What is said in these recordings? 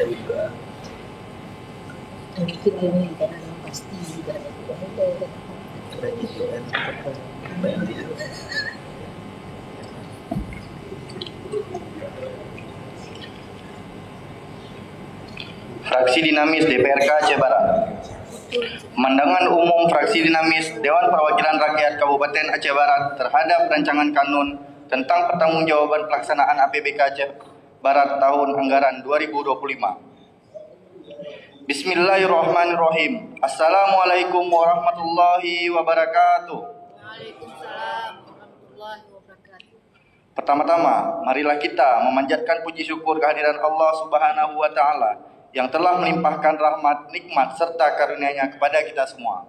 juga. Dan kita ini karena pasti juga ada keren itu kan bayang dia. Fraksi Dinamis DPRK Aceh Barat. Pemandangan umum Fraksi Dinamis Dewan Perwakilan Rakyat Kabupaten Aceh Barat terhadap rancangan kanun tentang pertanggungjawaban pelaksanaan APBK Aceh Barat tahun anggaran 2025. Bismillahirrahmanirrahim. Assalamualaikum warahmatullahi wabarakatuh. Waalaikumsalam warahmatullahi wabarakatuh. Pertama-tama, marilah kita memanjatkan puji syukur kehadiran Allah Subhanahu wa taala yang telah melimpahkan rahmat, nikmat serta karunia-Nya kepada kita semua.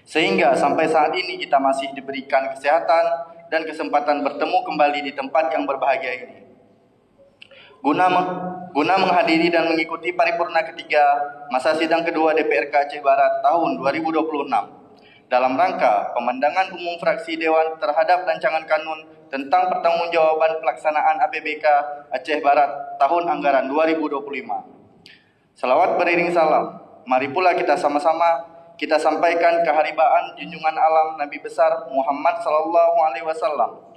Sehingga sampai saat ini kita masih diberikan kesehatan dan kesempatan bertemu kembali di tempat yang berbahagia ini. Guna menghadiri dan mengikuti paripurna ketiga masa sidang kedua DPRK Aceh Barat tahun 2026 dalam rangka pemandangan umum fraksi Dewan terhadap rancangan kanun tentang pertanggungjawaban pelaksanaan APBK Aceh Barat tahun anggaran 2025. Selawat beriring salam, mari pula kita sama-sama kita sampaikan keharibaan junjungan alam Nabi besar Muhammad sallallahu alaihi wasallam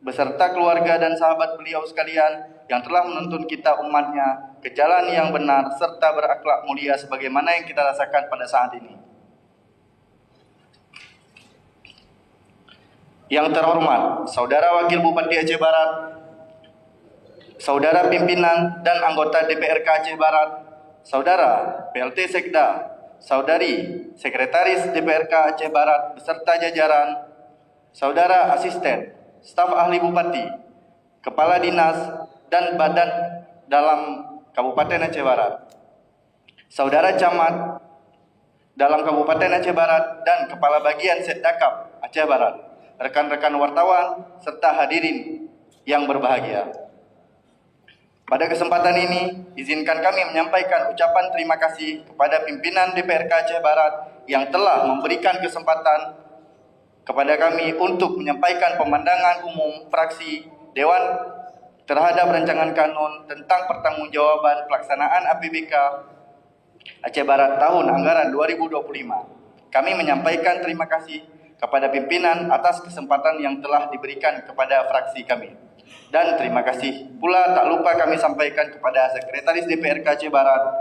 beserta keluarga dan sahabat beliau sekalian yang telah menuntun kita umatnya ke jalan yang benar serta berakhlak mulia sebagaimana yang kita rasakan pada saat ini. Yang terhormat, Saudara Wakil Bupati Aceh Barat, Saudara pimpinan dan anggota DPRK Aceh Barat, Saudara PLT Sekda, Saudari Sekretaris DPRK Aceh Barat beserta jajaran, Saudara asisten, staf ahli bupati, kepala dinas dan badan dalam Kabupaten Aceh Barat, Saudara camat dalam Kabupaten Aceh Barat dan kepala bagian Setdakap Aceh Barat, rekan-rekan wartawan serta hadirin yang berbahagia. Pada kesempatan ini, izinkan kami menyampaikan ucapan terima kasih kepada pimpinan DPRK Aceh Barat yang telah memberikan kesempatan kepada kami untuk menyampaikan pemandangan umum fraksi Dewan terhadap rancangan kanun tentang pertanggungjawaban pelaksanaan APBK Aceh Barat tahun anggaran 2025. Kami menyampaikan terima kasih kepada pimpinan atas kesempatan yang telah diberikan kepada fraksi kami. Dan terima kasih pula tak lupa kami sampaikan kepada Sekretaris DPRK Aceh Barat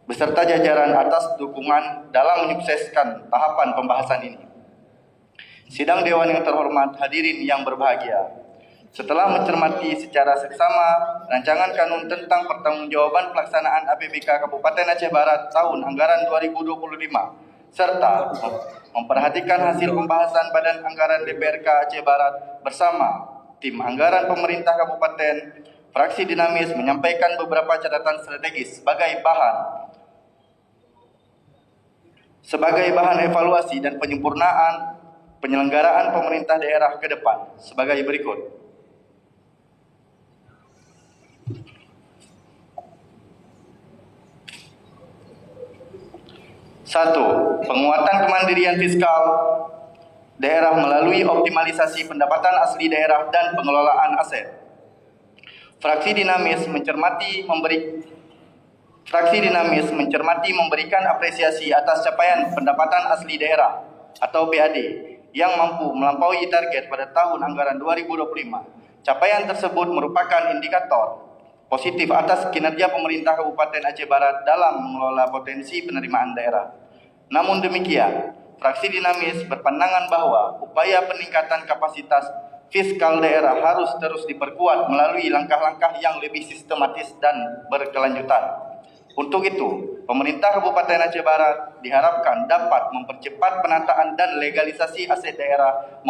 beserta jajaran atas dukungan dalam menyukseskan tahapan pembahasan ini. Sidang Dewan yang terhormat, hadirin yang berbahagia. Setelah mencermati secara seksama rancangan kanun tentang pertanggungjawaban pelaksanaan APBK Kabupaten Aceh Barat tahun anggaran 2025 serta memperhatikan hasil pembahasan Badan Anggaran DPRK Aceh Barat bersama tim anggaran pemerintah kabupaten, fraksi Dinamis menyampaikan beberapa catatan strategis sebagai bahan evaluasi dan penyempurnaan penyelenggaraan pemerintah daerah ke depan sebagai berikut. 1. Penguatan kemandirian fiskal daerah melalui optimalisasi pendapatan asli daerah dan pengelolaan aset. Fraksi Dinamis mencermati memberikan apresiasi atas capaian pendapatan asli daerah atau PAD yang mampu melampaui target pada tahun anggaran 2025. Capaian tersebut merupakan indikator positif atas kinerja pemerintah Kabupaten Aceh Barat dalam mengelola potensi penerimaan daerah. Namun demikian, fraksi Dinamis berpandangan bahwa upaya peningkatan kapasitas fiskal daerah harus terus diperkuat melalui langkah-langkah yang lebih sistematis dan berkelanjutan. Untuk itu, pemerintah Kabupaten Aceh Barat diharapkan dapat mempercepat penataan dan legalisasi aset daerah,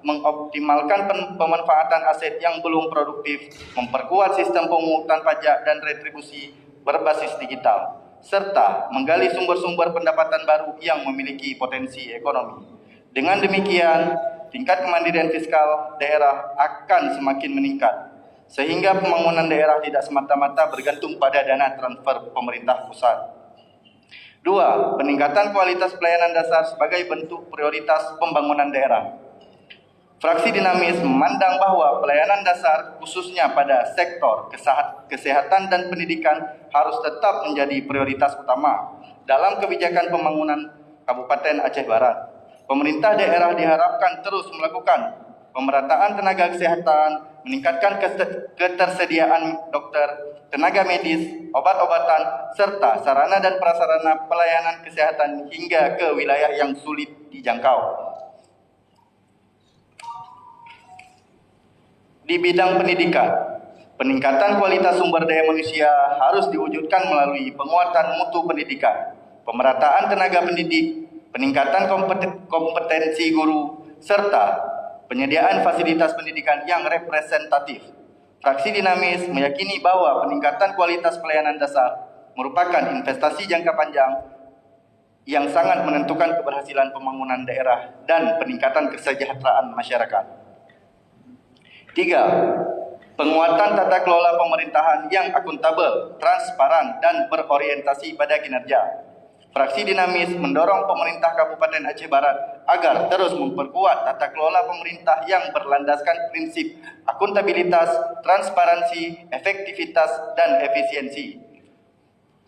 mengoptimalkan pemanfaatan aset yang belum produktif, memperkuat sistem pemungutan pajak dan retribusi berbasis digital, serta menggali sumber-sumber pendapatan baru yang memiliki potensi ekonomi. Dengan demikian, tingkat kemandirian fiskal daerah akan semakin meningkat, sehingga pembangunan daerah tidak semata-mata bergantung pada dana transfer pemerintah pusat. 2. Peningkatan kualitas pelayanan dasar sebagai bentuk prioritas pembangunan daerah. Fraksi Dinamis memandang bahwa pelayanan dasar khususnya pada sektor kesehatan dan pendidikan harus tetap menjadi prioritas utama dalam kebijakan pembangunan Kabupaten Aceh Barat. Pemerintah daerah diharapkan terus melakukan pemerataan tenaga kesehatan, meningkatkan ketersediaan dokter, tenaga medis, obat-obatan, serta sarana dan prasarana pelayanan kesehatan hingga ke wilayah yang sulit dijangkau. Di bidang pendidikan, peningkatan kualitas sumber daya manusia harus diwujudkan melalui penguatan mutu pendidikan, pemerataan tenaga pendidik, peningkatan kompetensi guru, serta penyediaan fasilitas pendidikan yang representatif. Fraksi Dinamis meyakini bahwa peningkatan kualitas pelayanan dasar merupakan investasi jangka panjang yang sangat menentukan keberhasilan pembangunan daerah dan peningkatan kesejahteraan masyarakat. 3. Penguatan tata kelola pemerintahan yang akuntabel, transparan, dan berorientasi pada kinerja. Fraksi Dinamis mendorong pemerintah Kabupaten Aceh Barat agar terus memperkuat tata kelola pemerintah yang berlandaskan prinsip akuntabilitas, transparansi, efektivitas, dan efisiensi.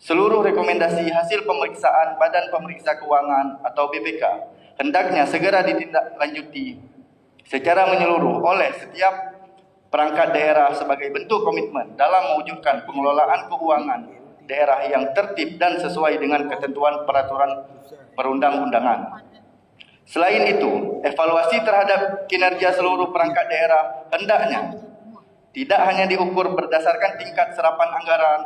Seluruh rekomendasi hasil pemeriksaan Badan Pemeriksa Keuangan atau BPK hendaknya segera ditindaklanjuti secara menyeluruh oleh setiap perangkat daerah sebagai bentuk komitmen dalam mewujudkan pengelolaan keuangan daerah yang tertib dan sesuai dengan ketentuan peraturan perundang-undangan. Selain itu, evaluasi terhadap kinerja seluruh perangkat daerah hendaknya tidak hanya diukur berdasarkan tingkat serapan anggaran,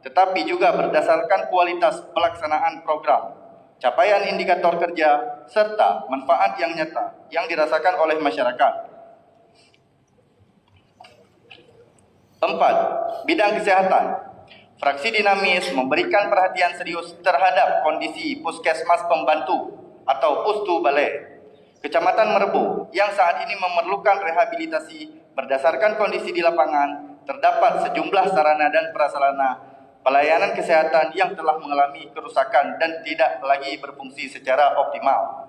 tetapi juga berdasarkan kualitas pelaksanaan program, capaian indikator kerja, serta manfaat yang nyata yang dirasakan oleh masyarakat. 4. Bidang kesehatan. Fraksi Dinamis memberikan perhatian serius terhadap kondisi Puskesmas Pembantu atau Pustu Balai, Kecamatan Merebu yang saat ini memerlukan rehabilitasi berdasarkan kondisi di lapangan. Terdapat sejumlah sarana dan prasarana pelayanan kesehatan yang telah mengalami kerusakan dan tidak lagi berfungsi secara optimal,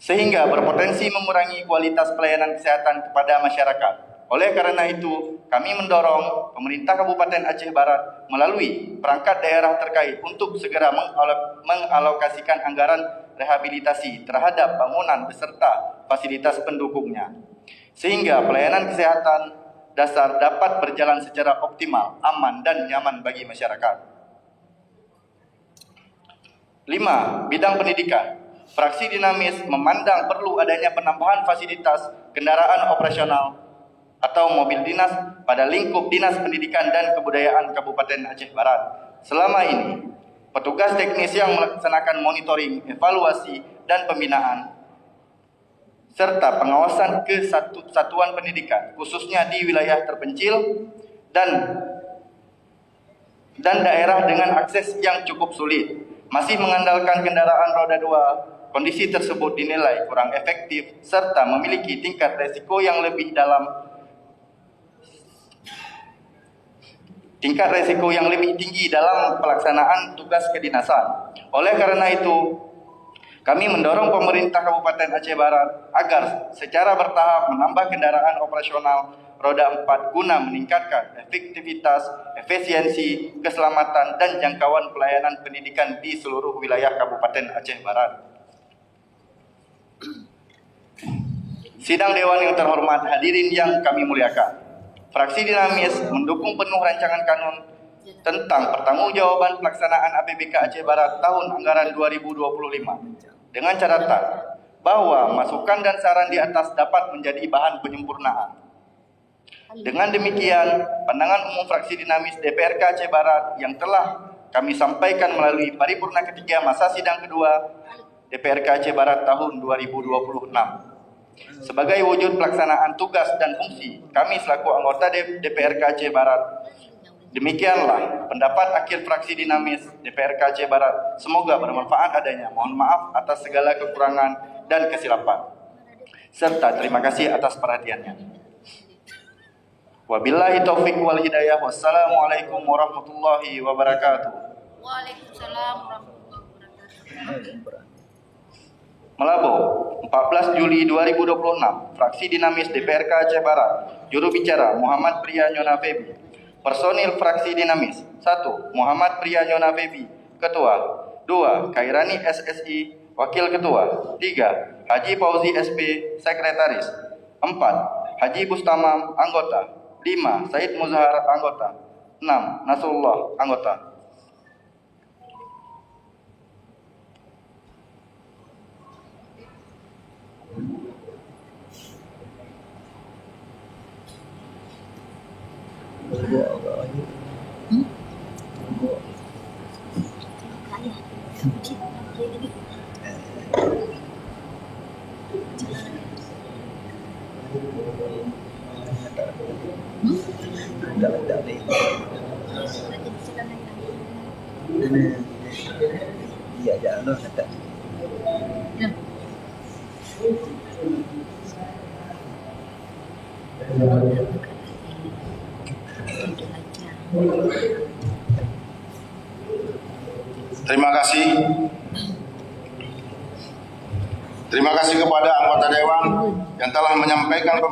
sehingga berpotensi mengurangi kualitas pelayanan kesehatan kepada masyarakat. Oleh karena itu, kami mendorong pemerintah Kabupaten Aceh Barat melalui perangkat daerah terkait untuk segera mengalokasikan anggaran rehabilitasi terhadap bangunan beserta fasilitas pendukungnya, sehingga pelayanan kesehatan dasar dapat berjalan secara optimal, aman, dan nyaman bagi masyarakat. 5. Bidang pendidikan. Fraksi Dinamis memandang perlu adanya penambahan fasilitas kendaraan operasional atau mobil dinas pada lingkup Dinas Pendidikan dan Kebudayaan Kabupaten Aceh Barat. Selama ini, petugas teknis yang melaksanakan monitoring, evaluasi, dan pembinaan serta pengawasan ke satuan pendidikan, khususnya di wilayah terpencil dan daerah dengan akses yang cukup sulit, masih mengandalkan kendaraan roda 2. Kondisi tersebut dinilai kurang efektif serta memiliki tingkat resiko yang lebih tinggi dalam pelaksanaan tugas kedinasan. Oleh karena itu, kami mendorong pemerintah Kabupaten Aceh Barat agar secara bertahap menambah kendaraan operasional roda 4 guna meningkatkan efektivitas, efisiensi, keselamatan, dan jangkauan pelayanan pendidikan di seluruh wilayah Kabupaten Aceh Barat. Sidang Dewan yang terhormat, hadirin yang kami muliakan. Fraksi Dinamis mendukung penuh rancangan kanun tentang pertanggungjawaban pelaksanaan APBK Aceh Barat tahun anggaran 2025 dengan catatan bahwa masukan dan saran di atas dapat menjadi bahan penyempurnaan. Dengan demikian, pandangan umum Fraksi Dinamis DPRK Aceh Barat yang telah kami sampaikan melalui paripurna ketiga masa sidang kedua DPRK Aceh Barat tahun 2026. Sebagai wujud pelaksanaan tugas dan fungsi kami selaku anggota DPRK Aceh Barat, demikianlah pendapat akhir Fraksi Dinamis DPRK Aceh Barat. Semoga bermanfaat adanya. Mohon maaf atas segala kekurangan dan kesilapan, serta terima kasih atas perhatiannya. Wabillahi taufiq wal hidayah. Wassalamualaikum warahmatullahi wabarakatuh. Waalaikumsalam warahmatullahi wabarakatuh. Melabo, 14 Juli 2026, Fraksi Dinamis DPRK Aceh Barat, Juru bicara Muhammad Pria Nyona Febi. Personil Fraksi Dinamis: 1. Muhammad Pria Nyona Febi, Ketua. 2. Kairani SSI, Wakil Ketua. 3. Haji Fauzi SP, Sekretaris. 4. Haji Bustamam, Anggota. 5. Said Muzahar, Anggota. 6. Nasrullah, Anggota. Iya, jangan kata. Terima kasih. Terima kasih kepada anggota Dewan yang telah menyampaikan